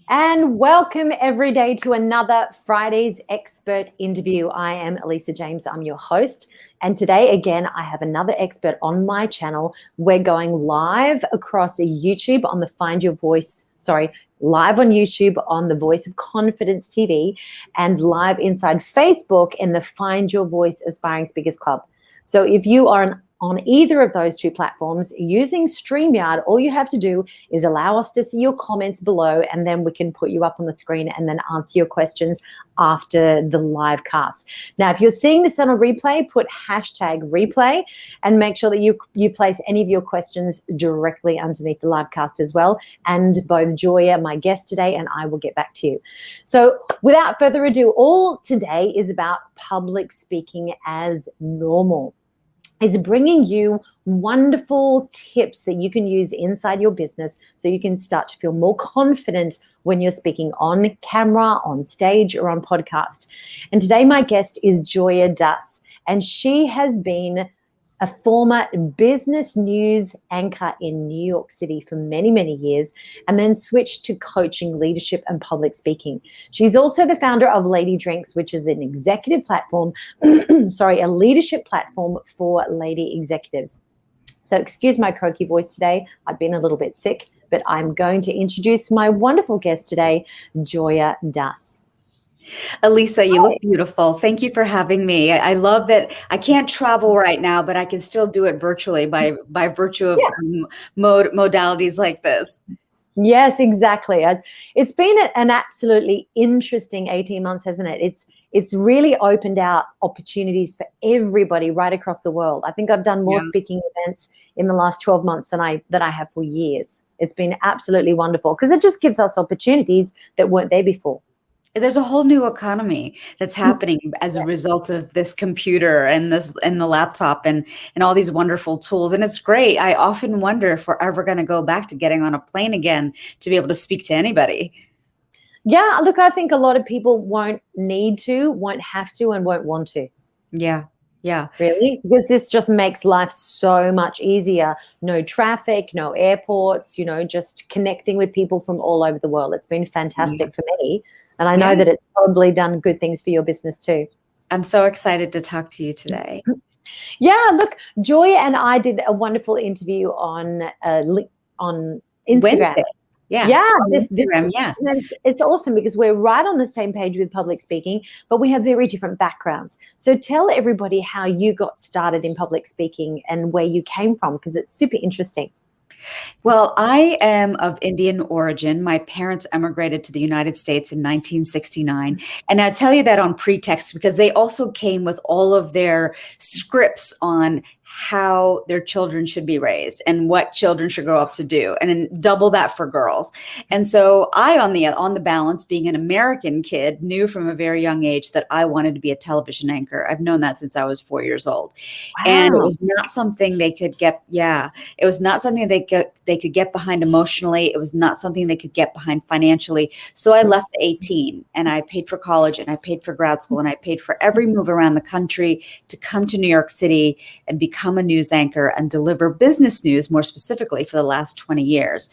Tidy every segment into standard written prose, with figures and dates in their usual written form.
And welcome every day to another Friday's Expert Interview. I am Elisa James, I'm your host. And today, again, I have another expert on my channel. We're going live across YouTube on the live on YouTube on the Voice of Confidence TV and live inside Facebook in the Find Your Voice Aspiring Speakers Club. So if you are on either of those two platforms using StreamYard, all you have to do is allow us to see your comments below, and then we can put you up on the screen and then answer your questions after the live cast. Now, if you're seeing this on a replay, put hashtag replay and make sure that you place any of your questions directly underneath the live cast as well. And both Joya, my guest today, and I will get back to you. So without further ado, all today is about public speaking as normal. It's bringing you wonderful tips that you can use inside your business so you can start to feel more confident when you're speaking on camera, on stage, or on podcast. And today my guest is Joya Dass, and she has been a former business news anchor in New York City for many, many years, and then switched to coaching, leadership, and public speaking. She's also the founder of LadyDrinks, which is an executive platform, a leadership platform for lady executives. So excuse my croaky voice today. I've been a little bit sick, but I'm going to introduce my wonderful guest today, Joya Dass. Elisa, you look beautiful. Thank you for having me. I love that I can't travel right now, but I can still do it virtually by virtue of modalities like this. Yes, exactly. It's been an absolutely interesting 18 months, hasn't it? It's really opened out opportunities for everybody right across the world. I think I've done more speaking events in the last 12 months than I have for years. It's been absolutely wonderful because it just gives us opportunities that weren't there before. There's a whole new economy that's happening as a result of this computer and the laptop and all these wonderful tools. And it's great. I often wonder if we're ever going to go back to getting on a plane again to be able to speak to anybody. Yeah, look, I think a lot of people won't need to, won't have to, and won't want to. Yeah. Yeah. Really? Because this just makes life so much easier. No traffic, no airports, just connecting with people from all over the world. It's been fantastic for me. And I know that it's probably done good things for your business too. I'm so excited to talk to you today. Yeah, look, Joya and I did a wonderful interview on Instagram. Wednesday. It's awesome because we're right on the same page with public speaking, but we have very different backgrounds. So tell everybody how you got started in public speaking and where you came from, because it's super interesting. Well, I am of Indian origin. My parents emigrated to the United States in 1969. And I tell you that on pretext because they also came with all of their scripts on how their children should be raised and what children should grow up to do, and then double that for girls. And so I, on the balance, being an American kid, knew from a very young age that I wanted to be a television anchor. I've known that since I was 4 years old. Wow. And it was not something they could get. It was not something they could get behind emotionally. It was not something they could get behind financially. So I left at 18 and I paid for college and I paid for grad school and I paid for every move around the country to come to New York City and become a news anchor and deliver business news more specifically for the last 20 years.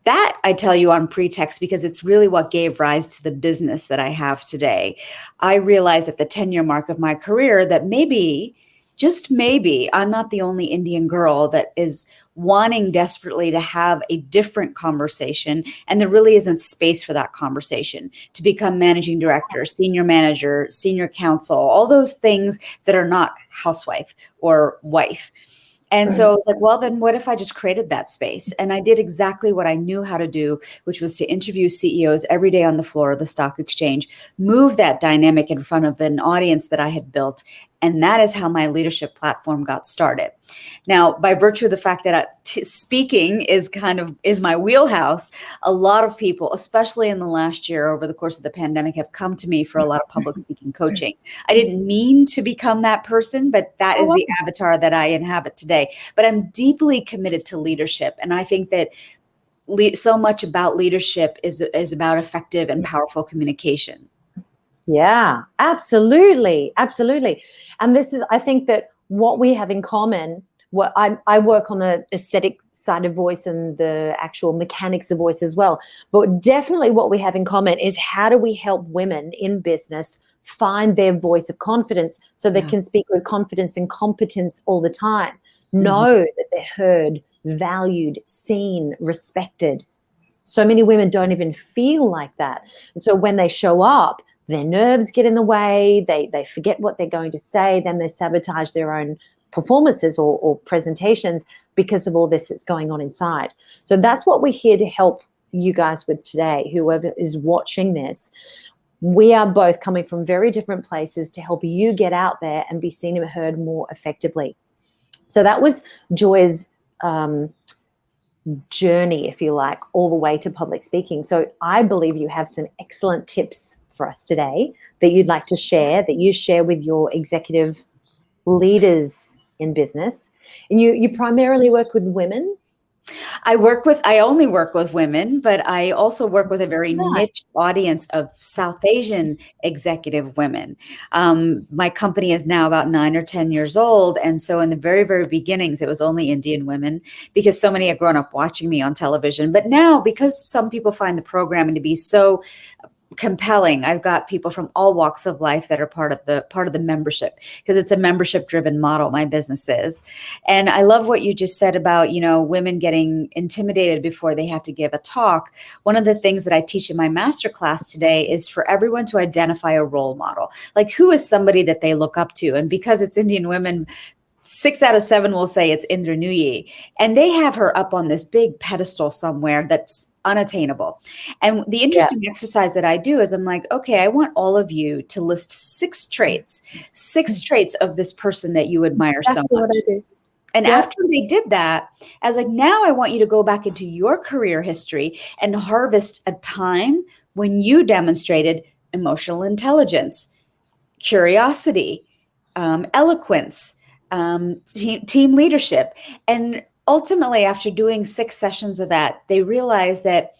That I tell you on pretext because it's really what gave rise to the business that I have today. I realized at the 10-year mark of my career that maybe, just maybe, I'm not the only Indian girl that is wanting desperately to have a different conversation, and there really isn't space for that conversation to become managing director, senior manager, senior counsel, all those things that are not housewife or wife. And so I was like, well, then what if I just created that space? And I did exactly what I knew how to do, which was to interview CEOs every day on the floor of the stock exchange, move that dynamic in front of an audience that I had built. And that is how my leadership platform got started. Now, by virtue of the fact that speaking is my wheelhouse, a lot of people, especially in the last year over the course of the pandemic, have come to me for a lot of public speaking coaching. I didn't mean to become that person, but that is the avatar that I inhabit today. But I'm deeply committed to leadership. And I think that so much about leadership is about effective and powerful communication. Yeah, absolutely. Absolutely. And I think that what we have in common what I work on the aesthetic side of voice and the actual mechanics of voice as well. But definitely what we have in common is how do we help women in business find their voice of confidence so they can speak with confidence and competence all the time, know that they're heard, valued, seen, respected. So many women don't even feel like that. And so when they show up, their nerves get in the way, they forget what they're going to say, then they sabotage their own performances or presentations because of all this that's going on inside. So that's what we're here to help you guys with today, whoever is watching this. We are both coming from very different places to help you get out there and be seen and heard more effectively. So that was Joy's journey, if you like, all the way to public speaking. So I believe you have some excellent tips for us today that you'd like to share, that you share with your executive leaders in business. And you primarily work with women? I only work with women, but I also work with a very niche audience of South Asian executive women. My company is now about 9 or 10 years old. And so in the very, very beginnings, it was only Indian women because so many have grown up watching me on television. But now, because some people find the programming to be so compelling, I've got people from all walks of life that are part of the membership, because it's a membership driven model, my business is. And I love what you just said about, women getting intimidated before they have to give a talk. One of the things that I teach in my masterclass today is for everyone to identify a role model. Like, who is somebody that they look up to? And because it's Indian women, 6 out of 7 will say it's Indra Nooyi, and they have her up on this big pedestal somewhere that's unattainable. And the interesting exercise that I do is I'm like, okay, I want all of you to list 6 traits of this person that you admire so much. And after they did that, I was like, now I want you to go back into your career history and harvest a time when you demonstrated emotional intelligence, curiosity, eloquence, team leadership. And ultimately, after doing 6 sessions of that, they realized that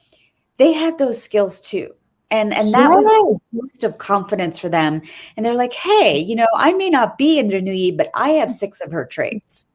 they had those skills too. And that was a boost of confidence for them. And they're like, hey, I may not be Indra Nooyi, but I have 6 of her traits.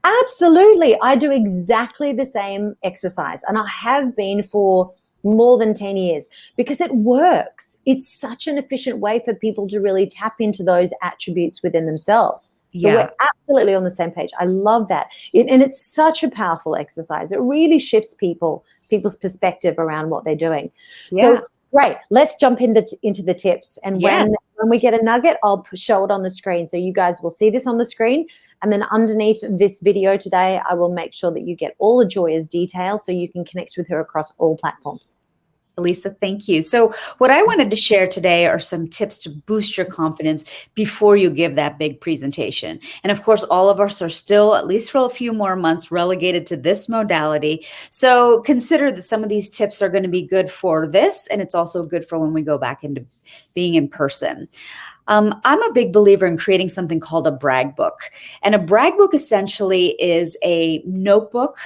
Absolutely. I do exactly the same exercise. And I have been for more than 10 years because it works. It's such an efficient way for people to really tap into those attributes within themselves. So we're absolutely on the same page. I love that. And it's such a powerful exercise. It really shifts people's perspective around what they're doing. So great. Let's jump into the tips. And when we get a nugget, I'll show it on the screen. So you guys will see this on the screen. And then underneath this video today, I will make sure that you get all of Joya's details so you can connect with her across all platforms. Elisa, thank you. So what I wanted to share today are some tips to boost your confidence before you give that big presentation. And of course, all of us are still, at least for a few more months, relegated to this modality. So consider that some of these tips are going to be good for this, and it's also good for when we go back into being in person. I'm a big believer in creating something called a brag book. And a brag book essentially is a notebook.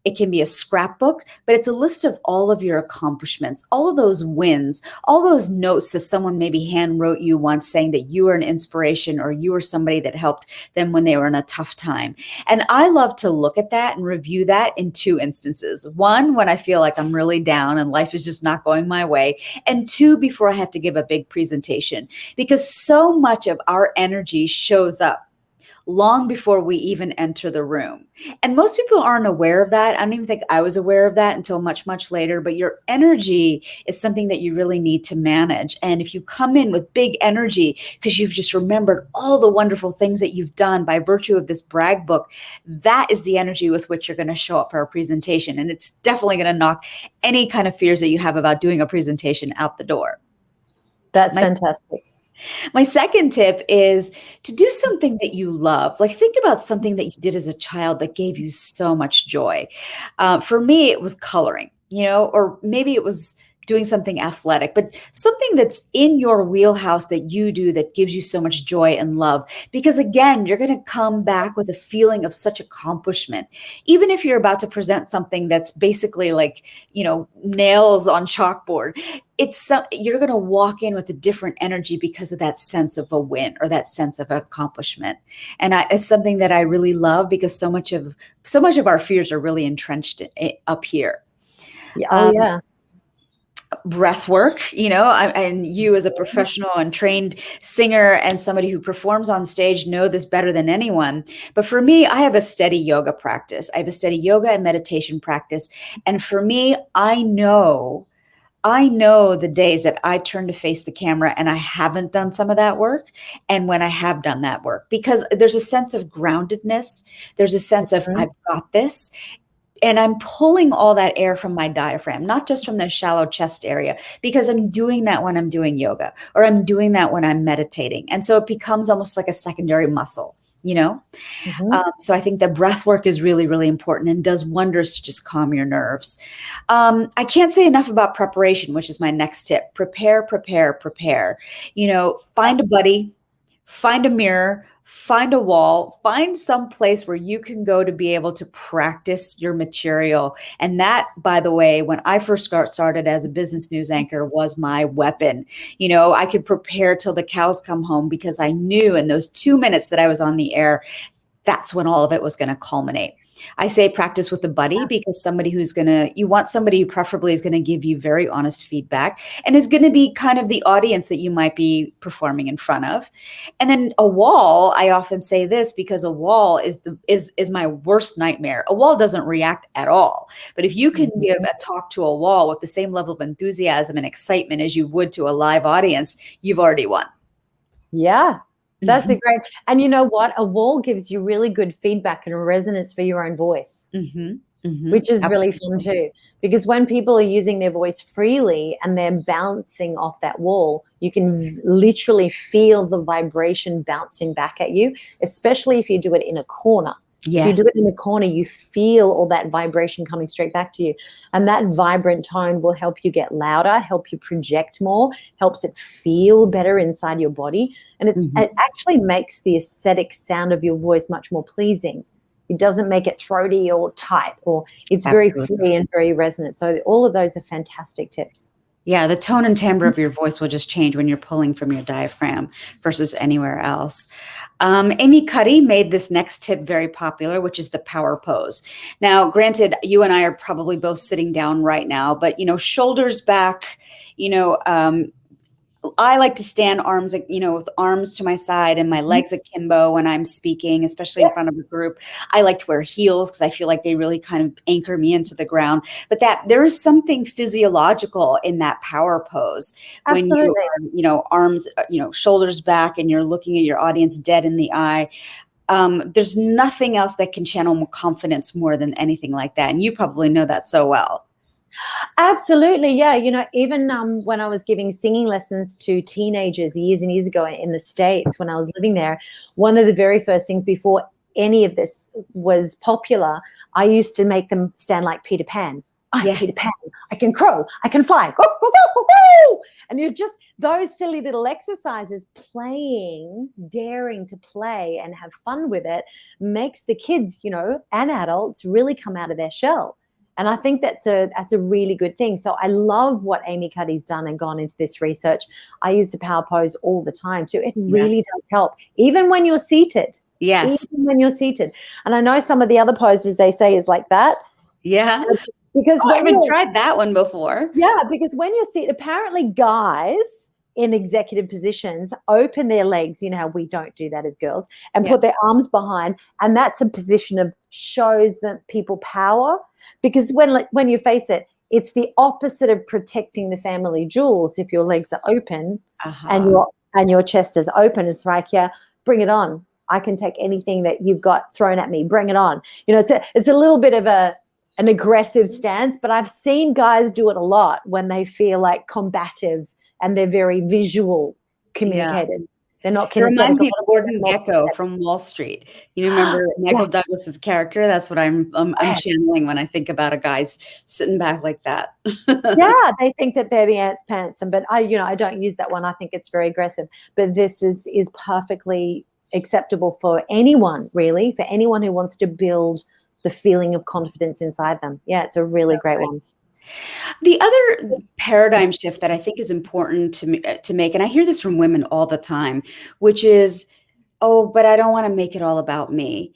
It can be a scrapbook, but it's a list of all of your accomplishments, all of those wins, all those notes that someone maybe hand wrote you once saying that you were an inspiration or you were somebody that helped them when they were in a tough time. And I love to look at that and review that in 2 instances. 1, when I feel like I'm really down and life is just not going my way. And 2, before I have to give a big presentation, because so much of our energy shows up long before we even enter the room. And most people aren't aware of that. I don't even think I was aware of that until much, much later. But your energy is something that you really need to manage. And if you come in with big energy because you've just remembered all the wonderful things that you've done by virtue of this brag book, that is the energy with which you're going to show up for a presentation. And it's definitely going to knock any kind of fears that you have about doing a presentation out the door. That's fantastic. My second tip is to do something that you love. Like, think about something that you did as a child that gave you so much joy. For me, it was coloring, or maybe it was doing something athletic, but something that's in your wheelhouse that you do that gives you so much joy and love. Because again, you're going to come back with a feeling of such accomplishment. Even if you're about to present something that's basically like, nails on chalkboard, you're going to walk in with a different energy because of that sense of a win or that sense of accomplishment. And it's something that I really love, because so much of our fears are really entrenched up here. Yeah. Oh, yeah. Breath work, and you as a professional and trained singer and somebody who performs on stage know this better than anyone. But for me, I have a steady yoga practice. I have a steady yoga and meditation practice. And for me, I know the days that I turn to face the camera and I haven't done some of that work, and when I have done that work, because there's a sense of groundedness. There's a sense of, I've got this. And I'm pulling all that air from my diaphragm, not just from the shallow chest area, because I'm doing that when I'm doing yoga, or I'm doing that when I'm meditating. And so it becomes almost like a secondary muscle, So I think the breath work is really, really important and does wonders to just calm your nerves. I can't say enough about preparation, which is my next tip. Prepare, prepare, prepare. Find a buddy, find a mirror, find a wall, find some place where you can go to be able to practice your material. And that, by the way, when I first started as a business news anchor, was my weapon. I could prepare till the cows come home, because I knew in those 2 minutes that I was on the air, that's when all of it was going to culminate. I say practice with a buddy, because you want somebody who preferably is going to give you very honest feedback and is going to be kind of the audience that you might be performing in front of. And then a wall, I often say this because a wall is my worst nightmare. A wall doesn't react at all. But if you can give a talk to a wall with the same level of enthusiasm and excitement as you would to a live audience, you've already won. Yeah. That's a great, and you know what? A wall gives you really good feedback and resonance for your own voice, which is really fun too. Because when people are using their voice freely and they're bouncing off that wall, you can literally feel the vibration bouncing back at you, especially if you do it in a corner. Yes. If you do it in the corner, you feel all that vibration coming straight back to you. And that vibrant tone will help you get louder, help you project more, helps it feel better inside your body. And it actually makes the aesthetic sound of your voice much more pleasing. It doesn't make it throaty or tight, or it's very free and very resonant. So all of those are fantastic tips. Yeah, the tone and timbre of your voice will just change when you're pulling from your diaphragm versus anywhere else. Amy Cuddy made this next tip very popular, which is the power pose. Now, granted, you and I are probably both sitting down right now, but, shoulders back, I like to stand arms, with arms to my side and my legs akimbo when I'm speaking, especially in front of a group. I like to wear heels because I feel like they really kind of anchor me into the ground. But there is something physiological in that power pose. Absolutely. When you are, arms, shoulders back, and you're looking at your audience dead in the eye. There's nothing else that can channel more confidence more than anything like that. And you probably know that so well. Absolutely. Yeah. Even when I was giving singing lessons to teenagers years and years ago in the States, when I was living there, one of the very first things before any of this was popular, I used to make them stand like Peter Pan. I'm Peter Pan. I can crow. I can fly. Go, go, go, go, go. And you're just those silly little exercises, daring to play and have fun with it, makes the kids, and adults really come out of their shell. And I think that's a really good thing. So I love what Amy Cuddy's done and gone into this research. I use the power pose all the time too. It really does help, even when you're seated. Yes. Even when you're seated. And I know some of the other poses they say is like that. Yeah. Because I haven't tried that one before. Yeah, because when you're seated, apparently guys in executive positions open their legs, how we don't do that as girls, and put their arms behind, and that's a position of shows that people power, because when you face it, it's the opposite of protecting the family jewels. If your legs are open and your chest is open, it's like, bring it on. I can take anything that you've got thrown at me. Bring it on. It's a little bit of an aggressive stance, but I've seen guys do it a lot when they feel like combative and they're very visual communicators. They're not It reminds kinesthetic. me of Gordon Gekko from Wall Street. You remember Michael Douglas's character? That's what I'm channeling when I think about a guy's sitting back like that. Yeah, they think that they're the ants pantsome, but I don't use that one. I think it's very aggressive. But this is perfectly acceptable for anyone, really, for anyone who wants to build the feeling of confidence inside them. Yeah, it's a really great one. The other paradigm shift that I think is important to make, and I hear this from women all the time, which is, oh, but I don't want to make it all about me.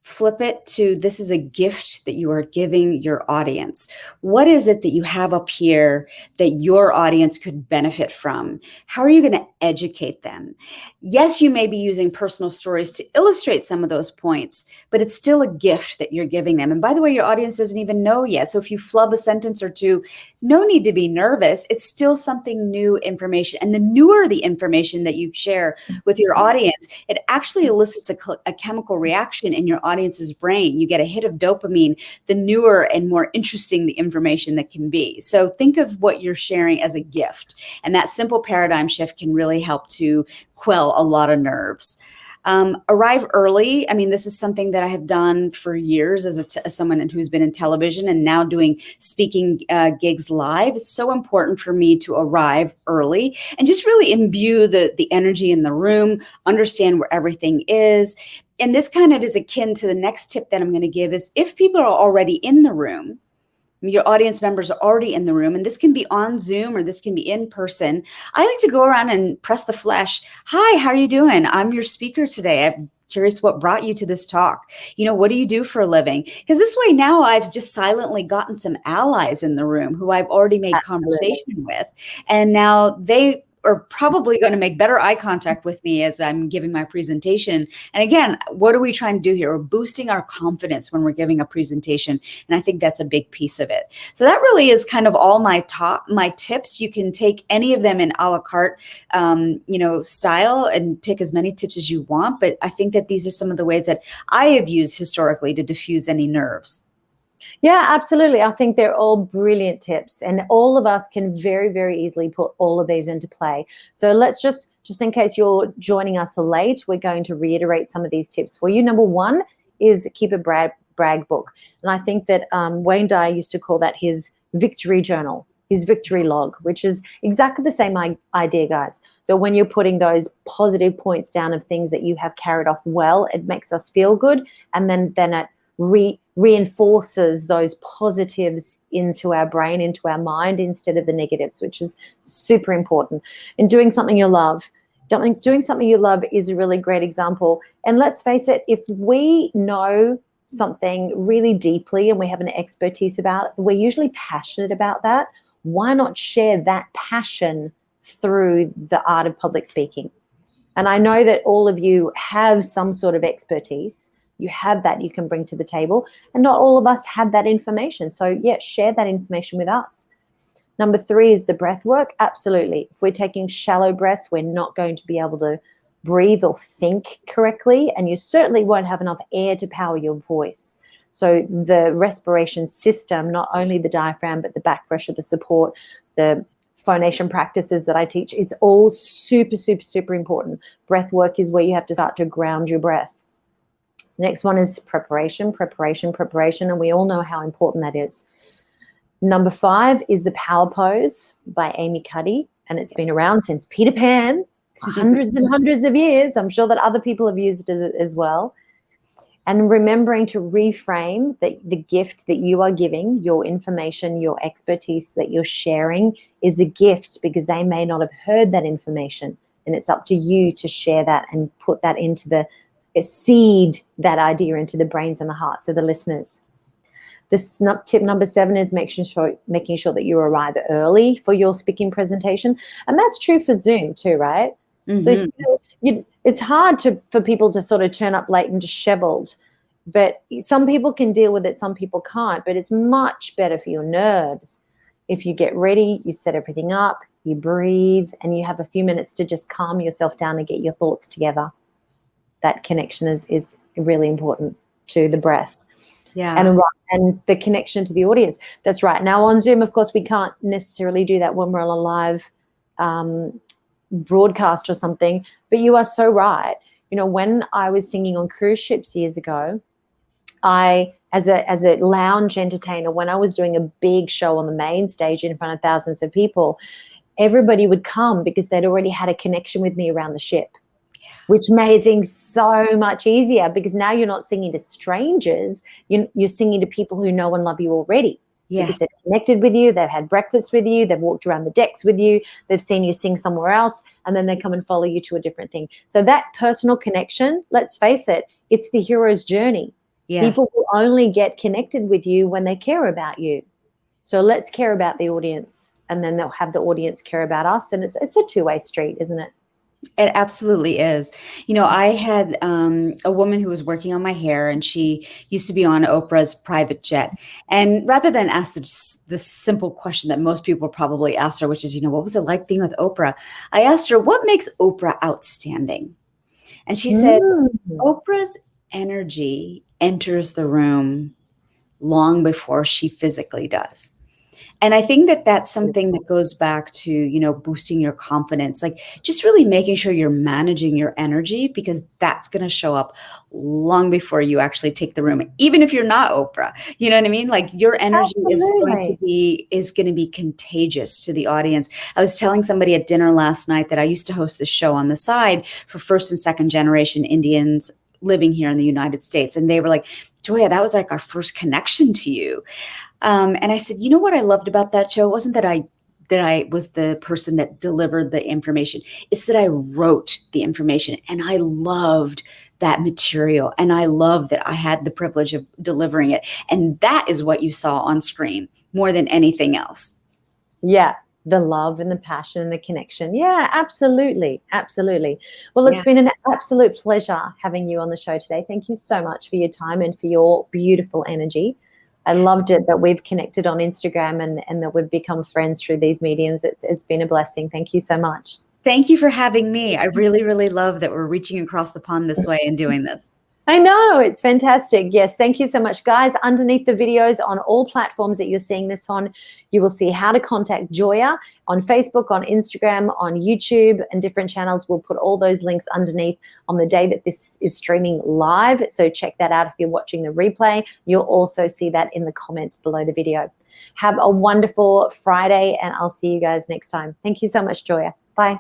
Flip it to, this is a gift that you are giving your audience. What is it that you have up here that your audience could benefit from? How are you going to educate them? Yes, you may be using personal stories to illustrate some of those points, but it's still a gift that you're giving them. And by the way, your audience doesn't even know yet. So if you flub a sentence or two, no need to be nervous. It's still something new information. And the newer the information that you share with your audience, it actually elicits a chemical reaction in your audience's brain. You get a hit of dopamine, the newer and more interesting the information that can be. So think of what you're sharing as a gift. And that simple paradigm shift can really help to quell a lot of nerves. Arrive early. I mean, this is something that I have done for years as someone who's been in television and now doing speaking gigs live. It's so important for me to arrive early and just really imbue the energy in the room, understand where everything is. And this kind of is akin to the next tip that I'm going to give is if people are already in the room, your audience members are already in the room, and this can be on Zoom or this can be in person. I like to go around and press the flesh. Hi, how are you doing? I'm your speaker today. I'm curious what brought you to this talk. What do you do for a living? Because this way now I've just silently gotten some allies in the room who I've already made conversation with. And now they are probably going to make better eye contact with me as I'm giving my presentation. And again, what are we trying to do here? We're boosting our confidence when we're giving a presentation. And I think that's a big piece of it. So that really is kind of all my tips. You can take any of them in a la carte, style and pick as many tips as you want. But I think that these are some of the ways that I have used historically to diffuse any nerves. Yeah, absolutely. I think they're all brilliant tips, and all of us can very, very easily put all of these into play. So let's just in case you're joining us late, we're going to reiterate some of these tips for you. Number one is keep a brag book. And I think that Wayne Dyer used to call that his victory journal, his victory log, which is exactly the same idea, guys. So when you're putting those positive points down of things that you have carried off well, it makes us feel good, and then it reinforces those positives into our brain, into our mind, instead of the negatives, which is super important. And doing something you love. Doing something you love is a really great example. And let's face it, if we know something really deeply and we have an expertise about it, we're usually passionate about that. Why not share that passion through the art of public speaking? And I know that all of you have some sort of expertise. You have that you can bring to the table, and not all of us have that information. So yeah, share that information with us. Number three is the breath work. Absolutely. If we're taking shallow breaths, we're not going to be able to breathe or think correctly, and you certainly won't have enough air to power your voice. So the respiration system, not only the diaphragm, but the back pressure, the support, the phonation practices that I teach, it's all super, super, super important. Breath work is where you have to start to ground your breath. Next one is preparation, and we all know how important that is. Number 5 is the power pose by Amy Cuddy, and it's been around since Peter Pan for hundreds and hundreds of years. I'm sure that other people have used it as well. And remembering to reframe the gift that you are giving, your information, your expertise that you're sharing is a gift, because they may not have heard that information, and it's up to you to share that and put that into seed that idea into the brains and the hearts of the listeners. Tip number 7 is making sure that you arrive early for your speaking presentation. And that's true for Zoom too, right? Mm-hmm. So it's hard for people to sort of turn up late and disheveled. But some people can deal with it, some people can't. But it's much better for your nerves if you get ready, you set everything up, you breathe, and you have a few minutes to just calm yourself down and get your thoughts together. That connection is really important to the breath. Yeah. And the connection to the audience. That's right. Now on Zoom, of course, we can't necessarily do that when we're on a live broadcast or something, but you are so right. You know, when I was singing on cruise ships years ago, as a lounge entertainer, when I was doing a big show on the main stage in front of thousands of people, everybody would come because they'd already had a connection with me around the ship, which made things so much easier, because now you're not singing to strangers, you're singing to people who know and love you already. Yes. Because they've connected with you, they've had breakfast with you, they've walked around the decks with you, they've seen you sing somewhere else, and then they come and follow you to a different thing. So that personal connection, let's face it, it's the hero's journey. Yes. People will only get connected with you when they care about you. So let's care about the audience, and then they'll have the audience care about us. And it's a two-way street, isn't it? It absolutely is. You know, I had a woman who was working on my hair, and she used to be on Oprah's private jet. And rather than ask the simple question that most people probably ask her, which is, you know, what was it like being with Oprah? I asked her, what makes Oprah outstanding? And she said, Oprah's energy enters the room long before she physically does. And I think that that's something that goes back to, you know, boosting your confidence, like just really making sure you're managing your energy, because that's going to show up long before you actually take the room. Even if you're not Oprah, you know what I mean? Like your energy is going to be contagious to the audience. I was telling somebody at dinner last night that I used to host this show on the side for first and second generation Indians living here in the United States. And they were like, Joya, that was like our first connection to you. And I said, you know what I loved about that show? It wasn't that I was the person that delivered the information. It's that I wrote the information, and I loved that material. And I loved that I had the privilege of delivering it. And that is what you saw on screen more than anything else. Yeah. The love and the passion and the connection. Yeah, absolutely. Absolutely. Well, it's been an absolute pleasure having you on the show today. Thank you so much for your time and for your beautiful energy. I loved it that we've connected on Instagram and that we've become friends through these mediums. It's been a blessing. Thank you so much. Thank you for having me. I really, really love that we're reaching across the pond this way and doing this. I know, it's fantastic. Yes, thank you so much. Guys, underneath the videos on all platforms that you're seeing this on, you will see how to contact Joya on Facebook, on Instagram, on YouTube, and different channels. We'll put all those links underneath on the day that this is streaming live. So check that out if you're watching the replay. You'll also see that in the comments below the video. Have a wonderful Friday, and I'll see you guys next time. Thank you so much, Joya. Bye.